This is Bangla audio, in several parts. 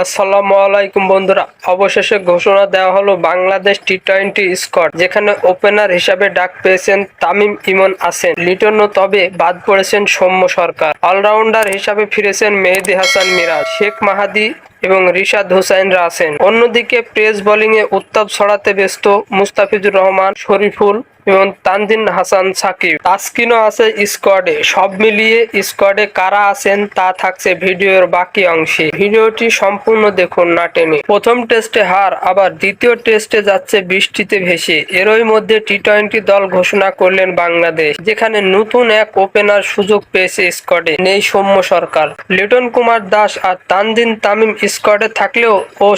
আসসালামু আলাইকুম বন্ধুরা, অবশেষে ঘোষণা দেওয়া হলো বাংলাদেশ টি-20 স্কোয়াড, যেখানে ওপেনার হিসাবে ডাক পেয়েছেন তামিম ইমন আছেন লিটন, তবে বাদ পড়েছেন সৌম্য সরকার। অলরাউন্ডার হিসাবে ফিরেছেন মেহেদী হাসান মিরাজ, শেখ মাহাদি এবং রিশাদ হোসাইনরা আছেন। অন্যদিকে পেস বোলিংয়ে উত্তাপ ছড়াতে ব্যস্ত মুস্তাফিজুর রহমান, শরীফুল এবং তানজিন হাসান সাকিব। তাসকিনও আছে স্কোয়াডে। সব মিলিয়ে স্কোয়াডে কারা আছেন তা থাকছে ভিডিওর বাকি অংশে। ভিডিওটি সম্পূর্ণ দেখুন না টেনে। প্রথম টেস্টে হার, আবার দ্বিতীয় টেস্টে যাচ্ছে বৃষ্টিতে ভেসে। এরই মধ্যে টি-20 দল ঘোষণা করলেন বাংলাদেশ, যেখানে নতুন এক ওপেনার সুযোগ পেয়েছে স্কোয়াডে। নেই সৌম্য সরকার, লিটন কুমার দাস আর তানজিন তামিম স্কোয়াডে থাকলেও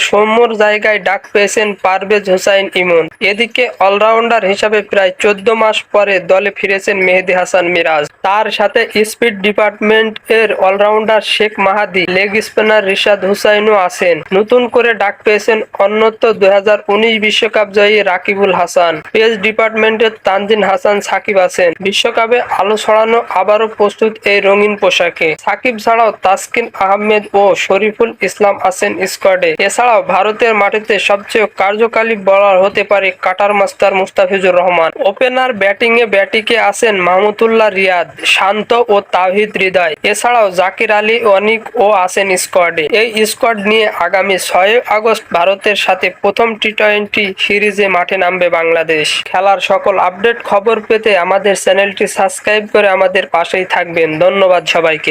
সৌম্যর জায়গায় ডাক পেয়েছেন পারভেজ হোসাইন ইমন। এদিকে অলরাউন্ডার হিসাবে প্রায় 14 মাস পরে দলে ফিরেছেন মেহেদী হাসান মিরাজ। তার সাথে স্পিড ডিপার্টমেন্ট এর অলরাউন্ডার শেখ মাহাদি, লেগ স্পিনার রিশাদ হোসাইনও আছেন। নতুন করে ডাক পেয়েছেন অন্যত্র 2019 বিশ্বকাপ জয়ী রাকিবুল হাসান। পেস ডিপার্টমেন্টের তানজিন হাসান সাকিব আছেন। বিশ্বকাপে আলো ছড়ানো আবারও প্রস্তুত এই রঙিন পোশাকে। সাকিব ছাড়াও তাসকিন আহমেদ ও শরীফুল ইসলাম আছেন স্কোয়াডে। এছাড়াও ভারতের মাটিতে সবচেয়ে কার্যকারী বোলার হতে পারে cutter master Mustafizur Rahman. Opener ব্যাটিংয়ে আছেন মাহমুদুল্লাহ রিয়াদ, শান্ত ও তাওহিদ হৃদয়। এছাড়াও জাকির আলী অনিক ও আছেন স্কোয়াডে। এই স্কোয়াড নিয়ে আগামী 6 আগস্ট ভারতের সাথে প্রথম টি-20 সিরিজে মাঠে নামবে বাংলাদেশ। খেলার সকল আপডেট খবর পেতে আমাদের চ্যানেলটি সাবস্ক্রাইব করে আমাদের পাশেই থাকবেন। ধন্যবাদ সবাইকে।